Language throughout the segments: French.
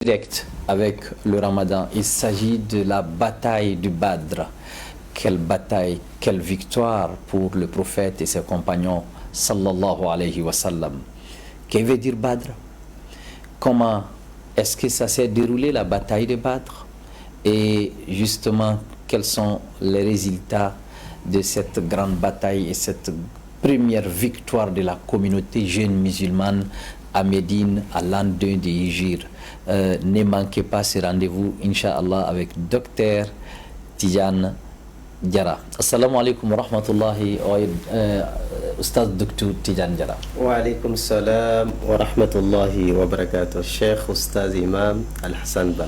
Direct avec le Ramadan, il s'agit de la bataille du Badr. Quelle bataille, quelle victoire pour le prophète et ses compagnons sallallahu alayhi wa sallam. Que veut dire Badr? Comment est-ce que ça s'est déroulé la bataille de Badr? Et justement, quels sont les résultats de cette grande bataille et cette première victoire de la communauté jeune musulmane à Médine à l'an 2 de Hijr? Ne manquez pas ce rendez-vous, Inch'Allah, avec Dr Tidjane Diarra. Assalamu alaikum wa rahmatullahi wa Ustaz Dr Tidjane Diarra. Wa alaikum salam wa rahmatullahi wa barakatuh. Cheikh Ustaz Imam Al-Hassan Ba.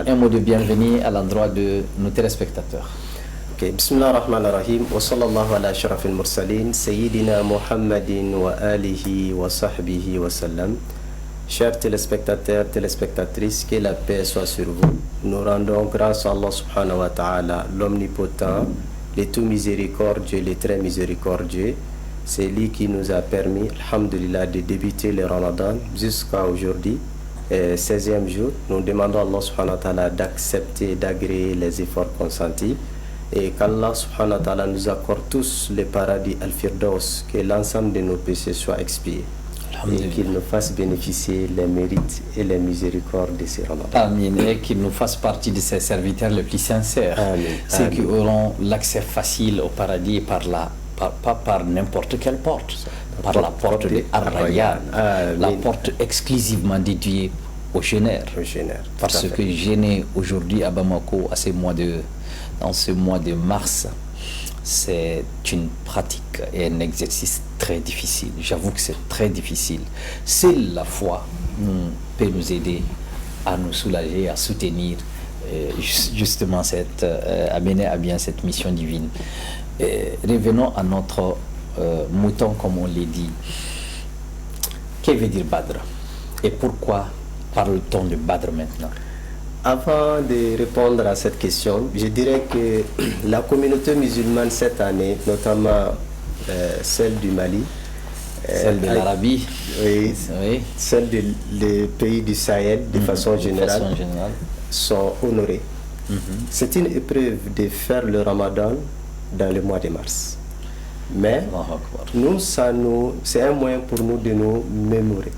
Un mot de bienvenue à l'endroit de nos téléspectateurs. Okay. Bismillah ar-Rahman ar-Rahim. Wa sallallahu ala ashraf al-mursalin. Sayyidina Muhammadin wa alihi wa sahbihi wa sallam. Chers téléspectateurs, téléspectatrices, que la paix soit sur vous. Nous rendons grâce à Allah subhanahu wa ta'ala, l'omnipotent, le tout miséricordieux, le très miséricordieux. C'est lui qui nous a permis, alhamdulillah, de débuter le Ramadan jusqu'à aujourd'hui, 16e jour. Nous demandons à Allah subhanahu wa ta'ala d'accepter, d'agréer les efforts consentis. Et qu'Allah subhanahu wa ta'ala nous accorde tous le paradis al-Firdaus, que l'ensemble de nos péchés soient expiés. Et qu'il nous fasse bénéficier les mérites et les miséricordes de ces Ramadans. Amin. Et qu'il nous fasse partie de ses serviteurs les plus sincères. Ceux qui auront l'accès facile au paradis pas par n'importe quelle porte, par la porte de Ar-Rayyan, la porte exclusivement dédiée aux jeûneurs. Parce que jeûner aujourd'hui à Bamako, dans ce mois de mars, c'est une pratique et un exercice très difficile. J'avoue que c'est très difficile. Seule la foi peut nous aider à nous soulager, à soutenir justement à mener à bien cette mission divine. Revenons à notre mouton, comme on l'a dit. Que veut dire Badr? Et pourquoi parle-t-on de Badr maintenant? Avant de répondre à cette question, je dirais que la communauté musulmane cette année, notamment celle du Mali, celle de l'Arabie, oui, celle des pays du Sahel de façon générale, sont honorés. C'est une épreuve de faire le Ramadan dans le mois de mars. Mais nous, c'est un moyen pour nous de nous mémorer,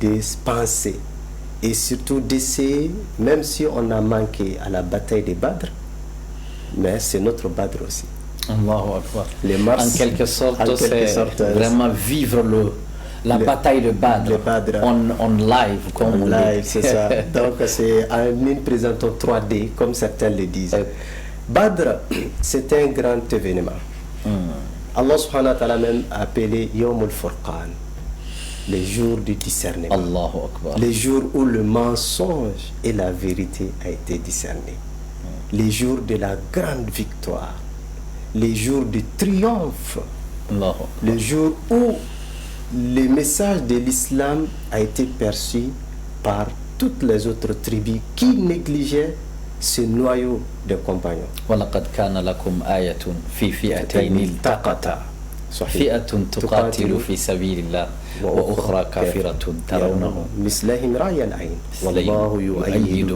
de penser. Et surtout d'essayer, même si on a manqué à la bataille de Badr, mais c'est notre Badr aussi. Allahu Akbar. Mars, en quelque sorte, c'est vraiment vivre la bataille de Badr, on live, comme on dit. C'est ça. Donc c'est une présentation 3D, comme certains le disent. Badr, c'est un grand événement. Allah subhanahu wa ta'ala même appelé Yawm al-Furqan. Les jours du discernement. Allahu Akbar. Les jours où le mensonge et la vérité a été discerné. Les jours de la grande victoire. Les jours du triomphe. Les jours où le message de l'islam a été perçu par toutes les autres tribus qui négligeaient ce noyau de compagnons. وَلَقَدْ كَانَ لَكُمْ آيَةٌ فِي فِئَتَيْنِ الْتَقَتَا فئة تقاتل في سبيل الله وأخرى كافرة ترونهم مثلهم رأي العين والله يؤيد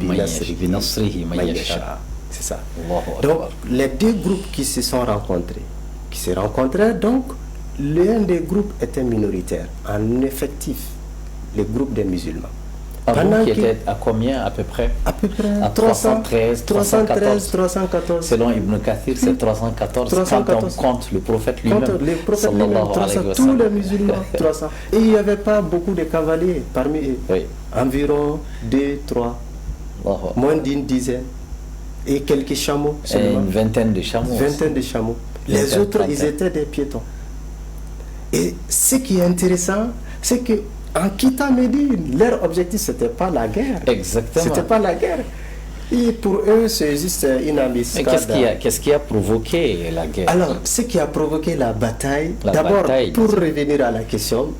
بنصره من يشاء. C'est ça. Donc les deux groupes qui se sont rencontrés, donc l'un des groupes était minoritaire en effectif, le groupe des musulmans. Qui était à combien à peu près? À peu près à 313, 314. Selon Ibn Kathir, c'est 314. Quand on compte le prophète lui-même. Le prophète lui-même, 300, tous les musulmans, 300. Et il n'y avait pas beaucoup de cavaliers parmi eux. Oui. Environ 2, 3, moins d'une dizaine. Et quelques chameaux seulement. Une vingtaine de chameaux. Les autres, ils étaient des piétons. Et ce qui est intéressant, c'est que en quittant Médine, leur objectif, ce n'était pas la guerre. Exactement. C'était pas la guerre. Et pour eux, c'est juste une embuscade. Mais qu'est-ce qui a provoqué la guerre? Alors, ce qui a provoqué la bataille, d'abord, pour revenir à la question,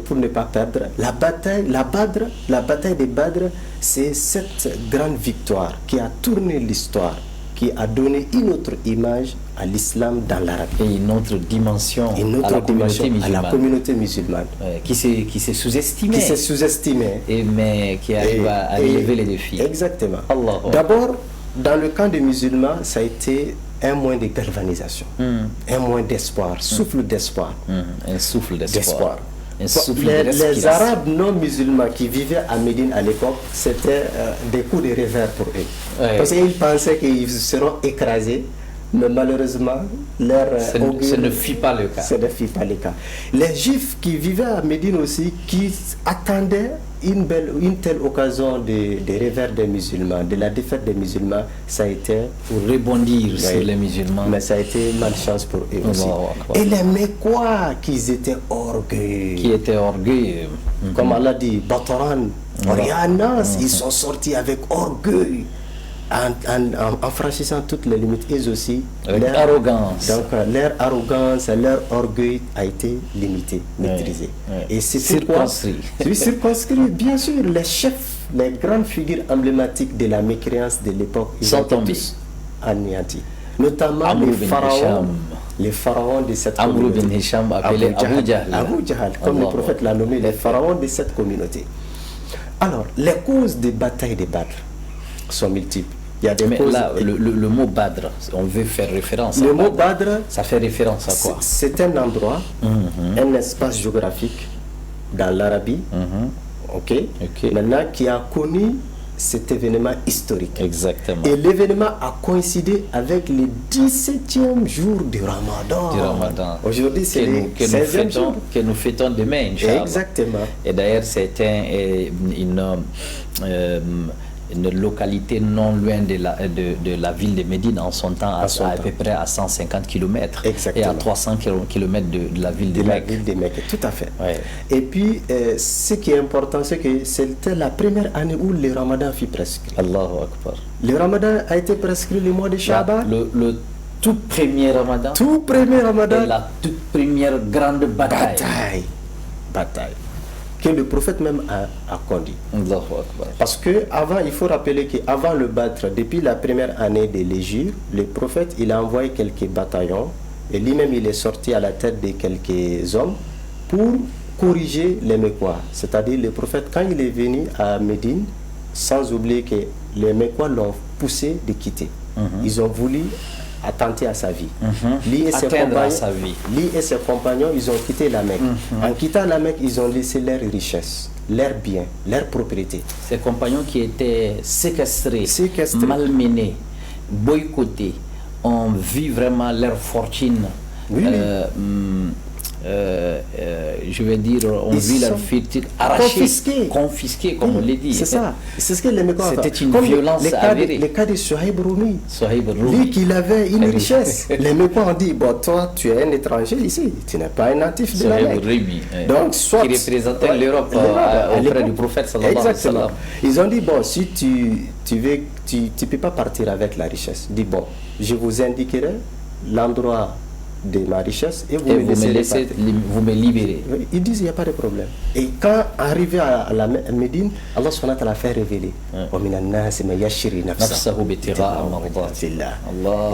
pour ne pas perdre, la bataille de Badr, c'est cette grande victoire qui a tourné l'histoire, qui a donné une autre image à l'islam dans l'Arabie. Et une autre dimension, à la communauté musulmane. Qui s'est sous-estimée. Qui s'est sous-estimée. Mais qui arrive à relever les défis. Exactement. D'abord, dans le camp des musulmans, ça a été un moyen de galvanisation, un moyen d'espoir, souffle d'espoir. Un souffle d'espoir. Les Arabes non musulmans qui vivaient à Médine à l'époque, c'était des coups de revers pour eux. Parce qu'ils pensaient qu'ils seront écrasés, mais malheureusement, ce ne fut pas le cas. Ce ne fut pas le cas. Les Juifs qui vivaient à Médine aussi, qui attendaient une telle occasion de revers des musulmans, de la défaite des musulmans, ça a été... Pour rebondir sur les musulmans. Mais ça a été malchance pour eux aussi. Et les Mécois, qui étaient orgueilleux. Qui étaient orgueilleux. Comme Allah dit, Bataran, Orianas, ils sont sortis avec orgueil. En franchissant toutes les limites, ils aussi, leur arrogance. Donc leur arrogance, leur orgueil a été limité, maîtrisé. Et c'est circonscrit. Oui, circonscrit, bien sûr. Les chefs, les grandes figures emblématiques de la mécréance de l'époque, ils sont tous anéantis. Notamment les pharaons de cette communauté. Amr bin Hisham, appelé Abu Jahl. Abu Jahl, comme le prophète l'a nommé, les pharaons de cette communauté. Alors, les causes des batailles de Badr sont multiples. Il y a des causes. Là, le mot Badr, on veut faire référence le mot Badr, ça fait référence à quoi? C'est un endroit, un espace géographique dans l'Arabie, maintenant qui a connu cet événement historique. Exactement. Et l'événement a coïncidé avec le 17e jour du Ramadan. Aujourd'hui, c'est le 16e jour. Que nous fêtons demain, Inch'Allah. Exactement. Et d'ailleurs, c'était une localité non loin de la ville de Médine en son temps, à peu près à 150 km. Exactement. Et à 300 km de la ville de Mecque. Tout à fait. Ouais. Et puis, ce qui est important, c'est que c'était la première année où le Ramadan fut prescrit. Allahu Akbar. Le Ramadan a été prescrit le mois de Sha'ban. Le tout premier Ramadan. Tout premier Ramadan. Et la toute première grande bataille. Que le prophète même a conduit. Parce que avant, il faut rappeler qu'avant le Badr, depuis la première année de l'Hégire, le prophète il a envoyé quelques bataillons et lui-même il est sorti à la tête de quelques hommes pour corriger les Mécois. C'est-à-dire le prophète, quand il est venu à Médine, sans oublier que les Mécois l'ont poussé de quitter. Ils ont voulu attenter à sa vie. Lui et ses compagnons, ils ont quitté la Mecque. En quittant la Mecque, ils ont laissé leurs richesses, leurs biens, leurs propriétés. Ces compagnons qui étaient séquestrés, malmenés, boycottés, ont vu vraiment leur fortune. Je veux dire, on vit leur fortune arrachée, confisquée, comme on l'a dit. C'est ça. C'est ce que les Mécois. C'était une violence avérée. Le cas de Souhaïb Roumi. Lui qu'il avait une richesse. Les Mécois ont dit, bon, toi, tu es un étranger ici. Tu n'es pas un natif de la Mecque. Donc, soit qui représentait l'Europe auprès du prophète sallallahu alayhi wa sallam. Ils ont dit, bon, si tu peux pas partir avec la richesse. Dis, bon, je vous indiquerai l'endroit de ma richesse et vous me libérez. Ils disent il n'y a pas de problème. Et quand arrivé à la Médine, Allah subhanahu wa ta'ala fait révéler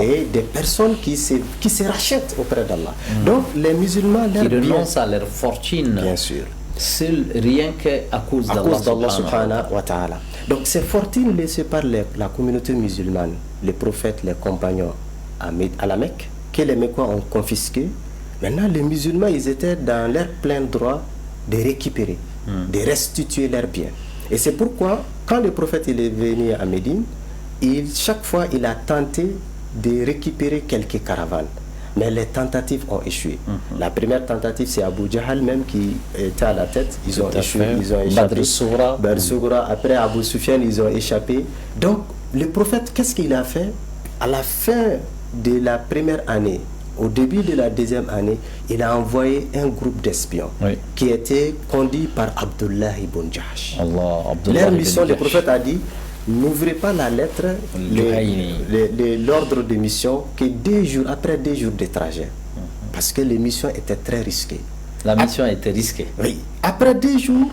et des personnes qui se rachètent auprès d'Allah. Donc les musulmans qui renoncent à leur fortune, bien sûr, seul rien qu'à cause d'Allah subhanahu wa ta'ala. Donc ces fortunes laissées par la communauté musulmane, les prophètes, les compagnons à la Mecque, que les Mécois ont confisqué. Maintenant, les musulmans, ils étaient dans leur plein droit de récupérer, de restituer leurs biens. Et c'est pourquoi, quand le prophète il est venu à Médine, chaque fois, il a tenté de récupérer quelques caravanes. Mais les tentatives ont échoué. La première tentative, c'est Abu Jahl même qui était à la tête. Ils ont échoué. Ils ont échappé. Badr Sughra. Après Abu Sufyan, ils ont échappé. Donc, le prophète, qu'est-ce qu'il a fait? À la fin de la première année, au début de la deuxième année, il a envoyé un groupe d'espions qui était conduit par Abdullah ibn Jahsh. Leur mission, le prophète a dit, n'ouvrez pas la lettre, l'ordre de mission, que après 2 jours de trajet. Parce que les missions étaient très risquées. La mission était risquée. Oui. Après 2 jours,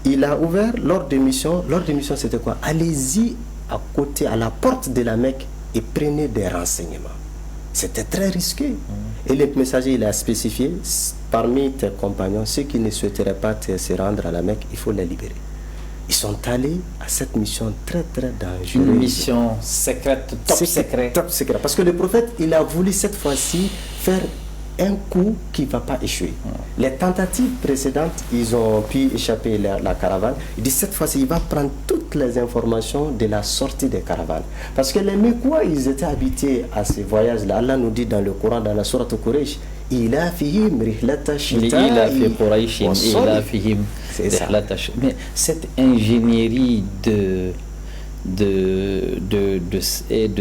il a ouvert l'ordre de mission. L'ordre de mission, c'était quoi? Allez-y à côté, à la porte de la Mecque, et prenez des renseignements. C'était très risqué. Et le messager, il a spécifié, parmi tes compagnons, ceux qui ne souhaiteraient pas se rendre à la Mecque, il faut les libérer. Ils sont allés à cette mission très très dangereuse. Une mission secrète, top secret. Top secret. Parce que le prophète, il a voulu cette fois-ci faire un coup qui ne va pas échouer. Les tentatives précédentes, ils ont pu échapper la caravane. Il dit cette fois-ci, il va prendre toutes les informations de la sortie des caravanes. Parce que les Mekouas, ils étaient habitués à ces voyages-là. Allah nous dit dans le Coran, dans la sourate Quraysh, il a fihim rihlata shita'i. Mais cette ingénierie de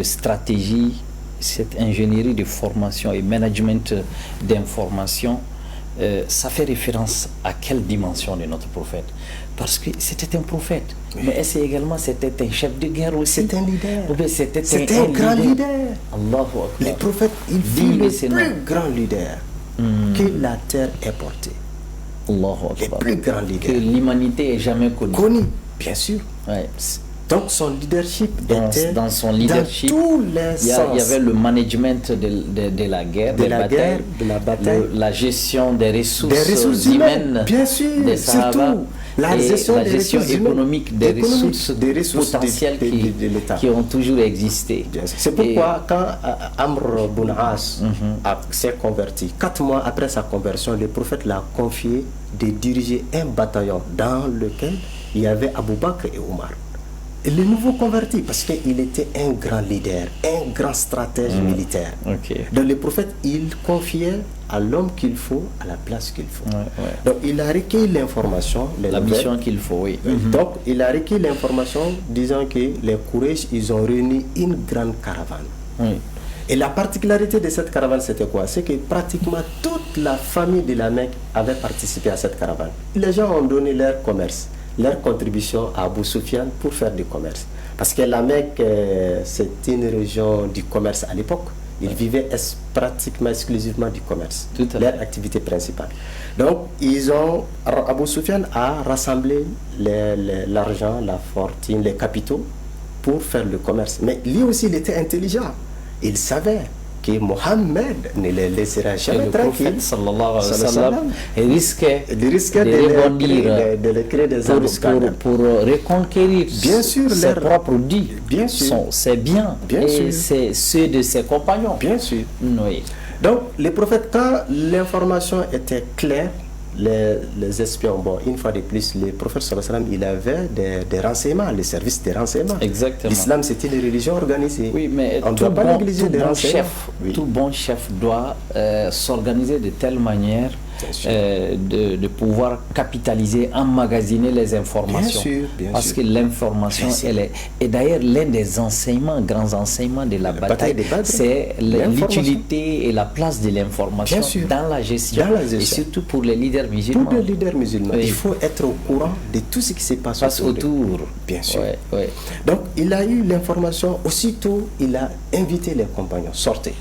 stratégie, cette ingénierie de formation et management d'information, ça fait référence à quelle dimension de notre prophète? Parce que c'était un prophète, mais également c'était un chef de guerre aussi. C'était un leader. C'était un grand leader. Allahu Akbar. Le prophète, il fut le plus grand leader que la terre ait porté. Allahu Akbar. Le plus grand leader. Que l'humanité ait jamais connu. Connu, bien sûr. Ouais. Donc son leadership était dans son leadership, dans tous les sens. Il y avait le management de la guerre, de la bataille, la gestion des ressources humaines, bien sûr, des Sahaba, la gestion économique des ressources potentielles qui ont toujours existé. C'est pourquoi quand Amr ibn As s'est converti, 4 mois après sa conversion, le prophète l'a confié de diriger un bataillon dans lequel il y avait Abu Bakr et Omar. Le nouveau converti, parce qu'il était un grand leader, un grand stratège militaire. Donc le prophète, il confiait à l'homme qu'il faut, à la place qu'il faut. Donc il a recueilli l'information, la mission qu'il faut, oui. Donc il a recueilli l'information disant que les Quraysh, ils ont réuni une grande caravane. Et la particularité de cette caravane, c'était quoi? C'est que pratiquement toute la famille de la Mecque avait participé à cette caravane. Les gens ont donné leur commerce, leur contribution à Abu Sufyan pour faire du commerce. Parce que la Mecque, c'est une région du commerce à l'époque. Ils vivaient pratiquement exclusivement du commerce, leur activité principale. Donc, Abu Sufyan a rassemblé l'argent, la fortune, les capitaux pour faire le commerce. Mais lui aussi, il était intelligent. Il savait que Mohammed ne les laissera jamais tranquilles. Il risquait de les créer des embuscades pour reconquérir ses propres dits, ses biens et ceux de ses compagnons. Bien sûr. Donc, les prophètes, quand l'information était claire, les espions, une fois de plus, le prophète sallallahu alayhi wa sallam, il avait des renseignements, les services de renseignements. Exactement. L'islam, c'est une religion organisée. Oui, mais tout bon chef doit s'organiser de telle manière de pouvoir capitaliser, emmagasiner les informations. Parce que l'information, elle est... Et d'ailleurs, l'un des enseignements, grands enseignements de la bataille, c'est l'utilité et la place de l'information dans la gestion. Et surtout pour les leaders musulmans. Pour les leaders musulmans, il faut être au courant de tout ce qui se passe autour. Bien sûr. Donc, il a eu l'information. Aussitôt, il a invité les compagnons. Sortez.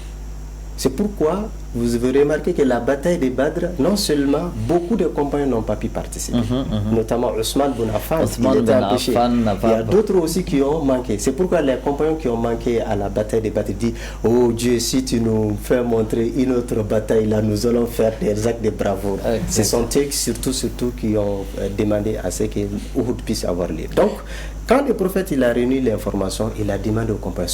C'est pourquoi vous avez remarqué que la bataille de Badr, non seulement beaucoup de compagnons n'ont pas pu participer, notamment Ousmane bin Affan, il était empêché. Il y a d'autres aussi qui ont manqué. C'est pourquoi les compagnons qui ont manqué à la bataille de Badr disent: oh Dieu, si tu nous fais montrer une autre bataille, là nous allons faire des actes de bravoure. Ce sont eux surtout qui ont demandé à ce que Uhud puisse avoir lieu. Donc, quand le prophète il a réuni l'information, il a demandé aux compagnons: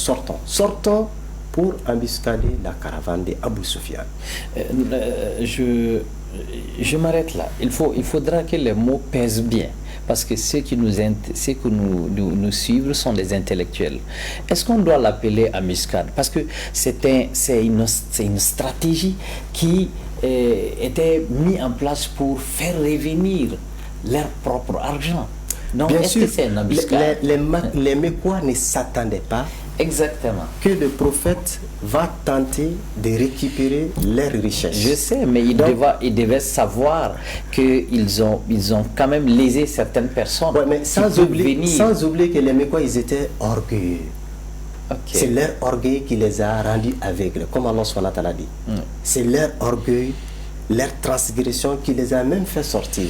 sortons pour embuscader la caravane d'Abu Sufyan. Je m'arrête là. Il faudra que les mots pèsent bien, parce que ceux qui nous suivent sont des intellectuels. Est-ce qu'on doit l'appeler embuscade? Parce que c'est une stratégie qui était mise en place pour faire revenir leur propre argent. Donc, bien sûr, que c'est une embuscade? Les Mekouas ne s'attendaient pas que le prophète va tenter de récupérer leurs richesses. Je sais, mais il devait savoir qu'ils ont quand même lésé certaines personnes. Mais sans oublier que les Mekouas, ils étaient orgueilleux. C'est leur orgueil qui les a rendus aveugles, comme Allah subhanahu wa ta'ala dit. C'est leur orgueil, leur transgression qui les a même fait sortir.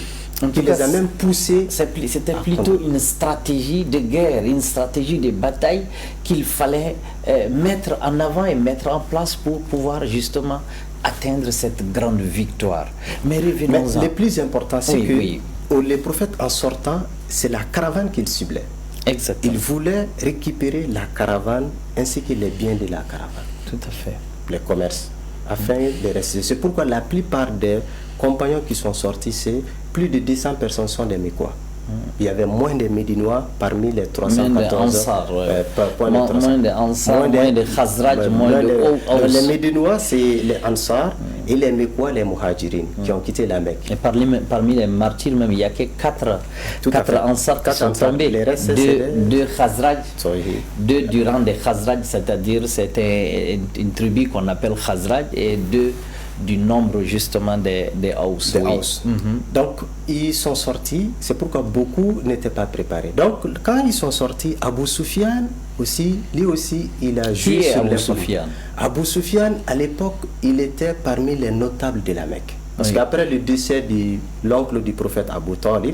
qui les a même poussés. C'était plutôt une stratégie de guerre, une stratégie de bataille qu'il fallait mettre en avant et mettre en place pour pouvoir justement atteindre cette grande victoire. Mais revenons-en. Le plus important, c'est que les prophètes, en sortant, c'est la caravane qu'ils ciblaient. Exactement. Ils voulaient récupérer la caravane ainsi que les biens de la caravane. Tout à fait. Les commerces, afin de rester. C'est pourquoi la plupart des compagnons qui sont sortis, c'est plus de 200 personnes sont des Mécois. Il y avait moins de Médinois parmi les 314. Moins de Ansar, moins de Khazraj, moins de Aus. Les Médinois, c'est les Ansar et les Mécois, les Muhajirin, qui ont quitté la Mecque. Et parmi les martyrs, même, il n'y a que 4 Ansar qui sont tombés. Deux Khazraj, 2 du rang des Khazraj, c'est-à-dire c'était une tribu qu'on appelle Khazraj, et 2 du nombre justement des Aus. Donc ils sont sortis, c'est pourquoi beaucoup n'étaient pas préparés. Donc quand ils sont sortis, Abu Sufyan aussi, lui aussi, il a joué sur Abu Sufyan. Abu Sufyan, à l'époque, il était parmi les notables de la Mecque. Parce qu'après le décès de l'oncle du prophète Abu Talib,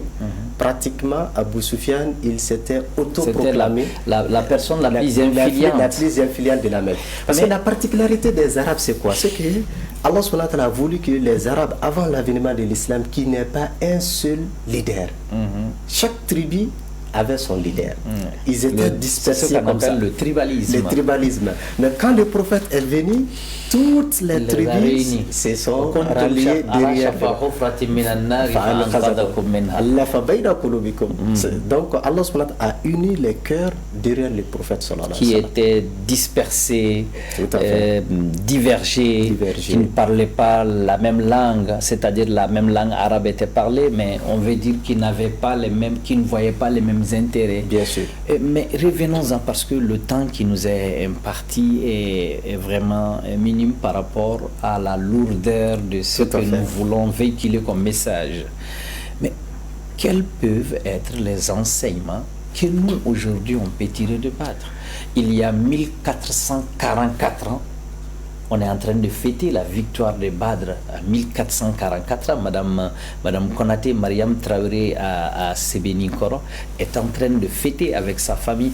pratiquement Abu Sufyan, il s'était autoproclamé la personne la plus influente de la Mecque. Parce que la particularité des Arabes, c'est quoi? C'est que Allah subhanahu wa ta'ala a voulu que les Arabes, avant l'avènement de l'islam, qu'il n'y ait pas un seul leader. Chaque tribu avait son leader. Ils étaient dispersés c'est ce qu'on comme ça. appelle le tribalisme. Le tribalisme. Mais quand le prophète est venu, toutes les tribus se sont ralliées derrière. Donc Allah a uni les cœurs derrière le prophète qui étaient dispersés, divergés, qui ne parlaient pas la même langue, c'est-à-dire la même langue arabe était parlée, mais on veut dire qu'ils n'avaient pas les mêmes, qu'ils ne voyaient pas les mêmes intérêts. Bien sûr. Mais revenons-en, parce que le temps qui nous est imparti est vraiment minime par rapport à la lourdeur de ce que nous voulons véhiculer comme message. Mais quels peuvent être les enseignements que nous aujourd'hui on peut tirer de Badr? Il y a 1444 ans, on est en train de fêter la victoire de Badr à 1444 ans. Madame Konaté, Mariam Traoré à Sébenikoro est en train de fêter avec sa famille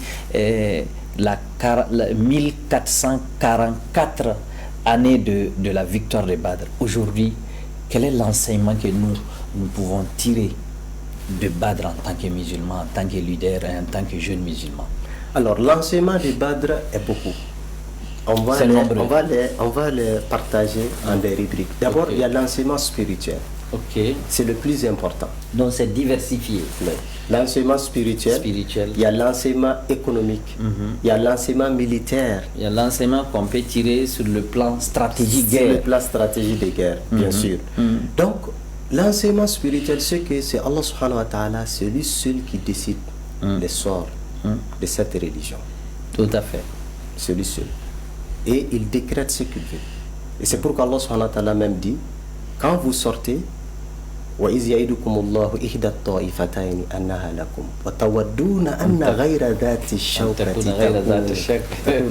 la 1444 année de la victoire de Badr. Aujourd'hui, quel est l'enseignement que nous pouvons tirer de Badr en tant que musulman, en tant que leader et en tant que jeune musulman? Alors, l'enseignement de Badr est beaucoup. On va les partager en des rubriques. D'abord, il y a l'enseignement spirituel. C'est le plus important. Donc c'est diversifié. L'enseignement spirituel, il y a l'enseignement économique, il y a l'enseignement militaire. Il y a l'enseignement qu'on peut tirer sur le plan stratégique guerre. Sur le plan stratégique de guerre, bien sûr. Donc, l'enseignement spirituel, c'est que c'est Allah subhanahu wa ta'ala, c'est lui seul qui décide les sorts de cette religion. Tout à fait. C'est lui seul. Et il décrète ce qu'il veut. Et c'est pourquoi Allah subhanahu wa ta'ala même dit, quand vous sortez, وإذ يعدكم الله إحدى الطائفتين أنها لكم وتودون أن غير ذات الشوكة تكون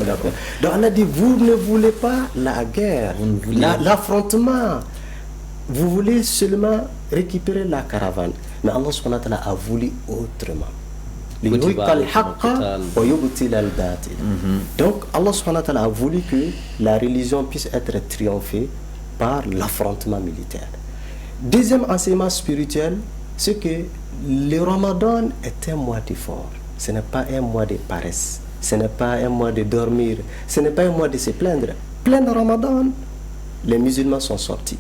لكم. Donc Allah dit, vous ne voulez pas la guerre, l'affrontement. Vous voulez seulement récupérer la caravane. Mais Allah subhanahu wa ta'ala a voulu autrement. Donc Allah subhanahu wa ta'ala a voulu que la religion puisse être triomphée par l'affrontement militaire. Deuxième enseignement spirituel, c'est que le Ramadan est un mois d'effort. Ce n'est pas un mois de paresse. Ce n'est pas un mois de dormir. Ce n'est pas un mois de se plaindre. Plein Ramadan, les musulmans sont sortis.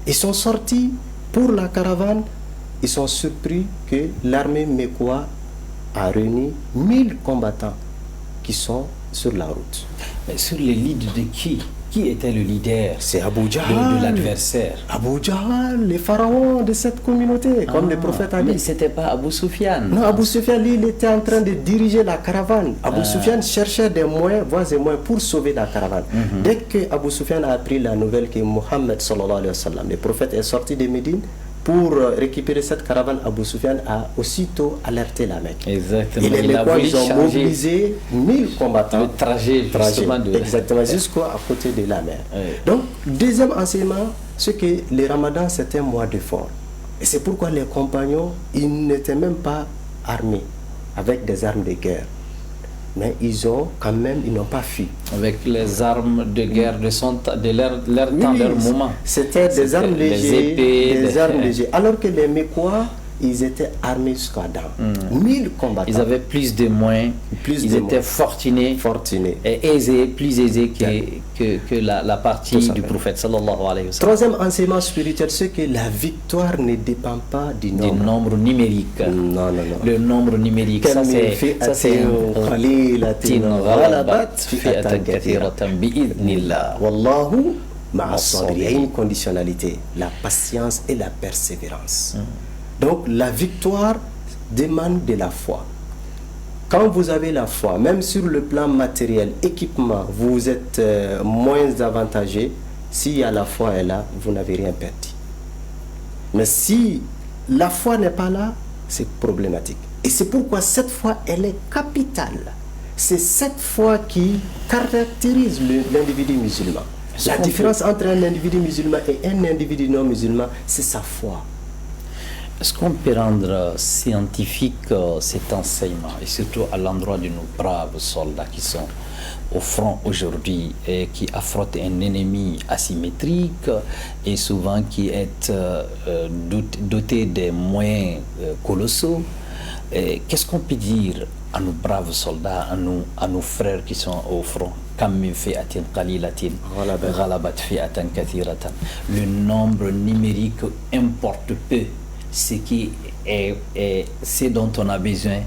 Ils sont sortis pour la caravane. Ils sont surpris que l'armée mécoise a réuni 1000 combattants qui sont sur la route. Mais sur les leads de qui? Qui était le leader? C'est Abu Jahl, de l'adversaire. Abu Jahl, le pharaon de cette communauté, comme le prophète a dit. Mais c'était pas Abu Sufyan. Non, Abu Sufyan, lui, il était en train de diriger la caravane. Abu Sufyan cherchait des moyens, voies et moyens pour sauver la caravane. Dès que Abu Sufyan a appris la nouvelle que Mohammed sallallahu alayhi wa sallam, le prophète, est sorti de Médine pour récupérer cette caravane, Abu Sufyan a aussitôt alerté la Mecque. Exactement. Et les Mécois, ils ont mobilisé 1000 combattants. Le trajet justement exactement, jusqu'à côté de la mer. Oui. Donc, deuxième enseignement, c'est que le Ramadan, c'est un mois d'effort. Et c'est pourquoi les compagnons, ils n'étaient même pas armés avec des armes de guerre. Mais ils ont quand même, ils n'ont pas fui. Avec les armes de guerre de leur temps, leur moment. C'était des armes légères, des armes légères. Alors que les Mécois, ils étaient armés jusqu'à dents. 1000 combattants. Ils avaient plus de moyens, ils étaient fortunés et aisés, plus aisés que la partie du prophète sallallahu alayhi wa sallam. Troisième enseignement spirituel, c'est que la victoire ne dépend pas du nombre numérique. Non. Le nombre numérique, ça c'est Wallahu ma'as-sabir. Il y a une conditionnalité, la patience et la persévérance. Donc la victoire demande de la foi. Quand vous avez la foi, même sur le plan matériel, équipement, vous êtes moins avantagé. S'il y a la foi est là, vous n'avez rien perdu. Mais si la foi n'est pas là, c'est problématique. Et c'est pourquoi cette foi, elle est capitale. C'est cette foi qui caractérise l'individu musulman. La différence entre un individu musulman et un individu non musulman, c'est sa foi. Est-ce qu'on peut rendre scientifique cet enseignement, et surtout à l'endroit de nos braves soldats qui sont au front aujourd'hui et qui affrontent un ennemi asymétrique et souvent qui est doté des moyens colossaux? Qu'est-ce qu'on peut dire à nos braves soldats, à nos frères qui sont au front? Le nombre numérique importe peu. Ce qui est ce dont on a besoin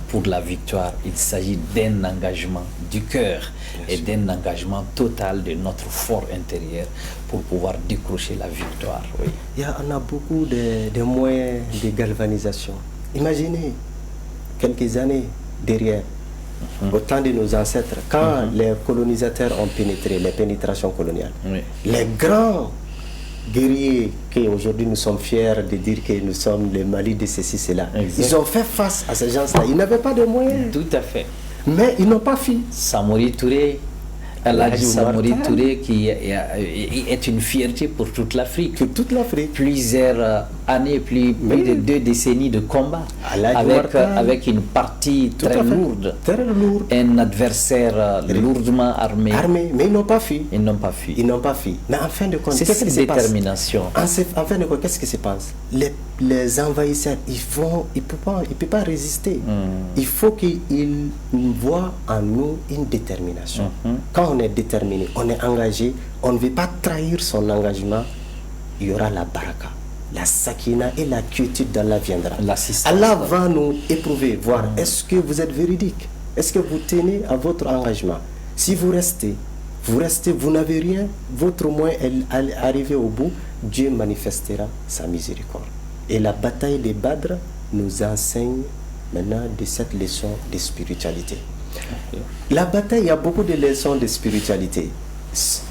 pour la victoire. Il s'agit d'un engagement du cœur et d'un engagement total de notre fort intérieur pour pouvoir décrocher la victoire. Oui. On a beaucoup de moyens de galvanisation. Imaginez quelques années derrière, au temps de nos ancêtres, quand les colonisateurs ont pénétré, les pénétrations coloniales, les grands guerriers qu'aujourd'hui nous sommes fiers de dire que nous sommes le Mali de ceci, cela. Ils ont fait face à ces gens-là. Ils n'avaient pas de moyens. Tout à fait. Mais ils n'ont pas fui. Samori Touré, Samori Touré qui est une fierté pour toute l'Afrique. Plusieurs années, plus de 2 décennies de combat avec une partie très lourde. Un adversaire lourdement armé. Mais ils n'ont pas fui. Ils n'ont pas fui. Mais en fin de compte, c'est cette détermination. En fin de compte, qu'est-ce qui se passe? Les envahisseurs, ils ne peuvent pas résister. Il faut qu'ils voient en nous une détermination. Quand on est déterminé, on est engagé, on ne veut pas trahir son engagement, il y aura la baraka, la sakina et la quiétude d'Allah viendra. Allah va nous éprouver, voir est-ce que vous êtes véridique, est-ce que vous tenez à votre engagement. Si vous restez, vous n'avez rien, votre moyen est arrivé au bout, Dieu manifestera sa miséricorde. Et la bataille des Badr nous enseigne maintenant de cette leçon de spiritualité. La bataille, il y a beaucoup de leçons de spiritualité.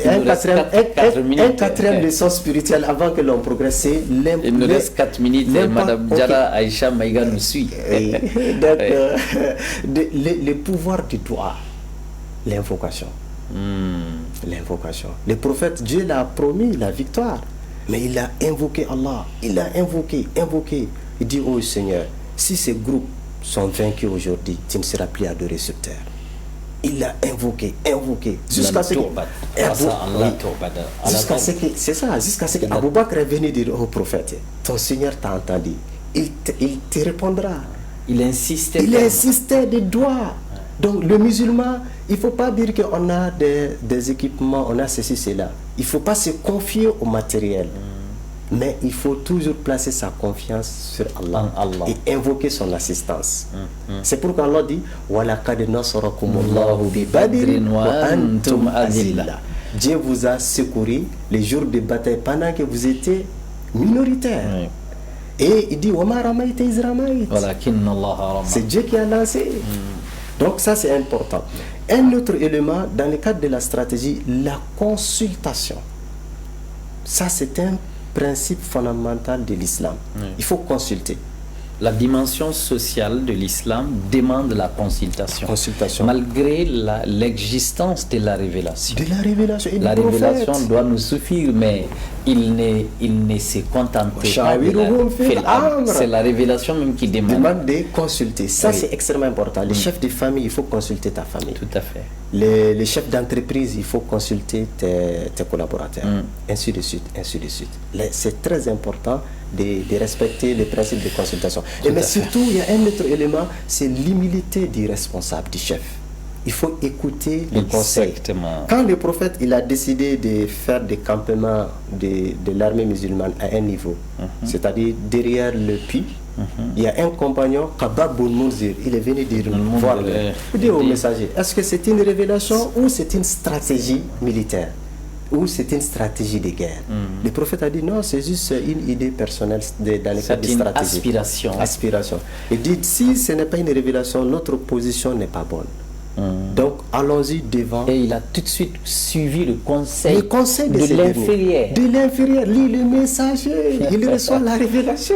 Un quatrième leçon spirituelle avant que l'on progresse. Il nous reste 4 minutes et Mme Diarra Aïcha Maïga nous suit. Le pouvoir du doigt, l'invocation. L'invocation. Le prophète, Dieu l'a promis la victoire, mais il a invoqué Allah. Il a invoqué. Il dit, oh Seigneur, si ces groupes sont vaincus aujourd'hui, tu ne seras plus adoré sur terre. Il a invoqué jusqu'à ce que Abu Bakr est venu dire au prophète, ton Seigneur t'a entendu, il te répondra. Il insistait des doigts. Donc le musulman, il ne faut pas dire qu'on a des équipements, on a ceci, cela. Il ne faut pas se confier au matériel. Mais il faut toujours placer sa confiance sur Allah, et invoquer son assistance. C'est pourquoi Allah dit وَلَقَدْ نَصَرَكُمُ اللَّهُ بِبَدْرٍ وَأَنْتُمْ أَذِلَّةٌ. Dieu vous a secouru les jours de bataille pendant que vous étiez minoritaires. Et il dit وَمَا رَمَيْتَ إِذْ رَمَيْتَ. C'est Dieu qui a lancé. Donc ça c'est important. Un autre élément dans le cadre de la stratégie, la consultation. Ça c'est un principe fondamental de l'islam. Il faut consulter. la dimension sociale de l'islam demande la consultation. Malgré l'existence de la révélation. La révélation doit nous suffire, mais il ne se contente pas de c'est la révélation même qui demande de consulter. Ça, c'est extrêmement important. Les chefs de famille, il faut consulter ta famille. Tout à fait. Les chefs d'entreprise, il faut consulter tes collaborateurs. Ainsi de suite, ainsi de suite. C'est très important de respecter les principes de consultation. Mais surtout, il y a un autre élément, c'est l'humilité du responsable, du chef. Il faut écouter les conseils. Quand le prophète il a décidé de faire des campements de l'armée musulmane à un niveau, c'est-à-dire derrière le puits, il y a un compagnon, Kabab Boun-Mounzir, il est venu dire au messager, est-ce que c'est une révélation ou c'est une stratégie militaire ou c'est une stratégie de guerre? Le prophète a dit non, c'est juste une idée personnelle dans le cadre de stratégie. Aspiration. Il dit si ce n'est pas une révélation, notre position n'est pas bonne. Donc allons-y devant. Et il a tout de suite suivi le conseil de l'inférieur. De l'inférieur, lui le messager, il reçoit la révélation.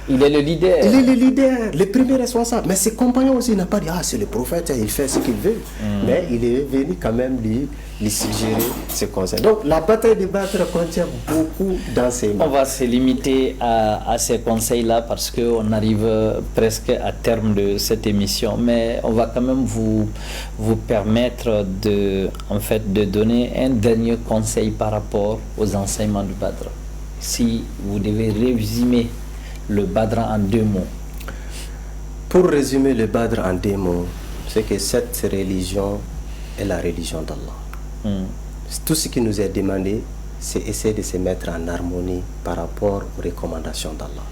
Il est le leader. Il est le leader, le premier responsable. Mais ses compagnons aussi n'ont pas dit ah c'est le prophète, il fait ce qu'il veut. Mais il est venu quand même lui suggérer ses conseils. Donc la bataille de Badr contient beaucoup d'enseignements. On va se limiter à ces conseils-là parce qu'on arrive presque à terme de cette émission. Mais on va quand même vous permettre de donner un dernier conseil par rapport aux enseignements du Badr. Si vous devez résumer le Badr en 2 mots. Pour résumer le Badr en 2 mots, c'est que cette religion est la religion d'Allah. Tout ce qui nous est demandé, c'est essayer de se mettre en harmonie par rapport aux recommandations d'Allah.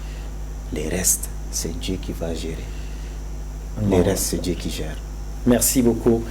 Les restes, c'est Dieu qui va gérer. Les restes, c'est Dieu qui gère. Merci beaucoup.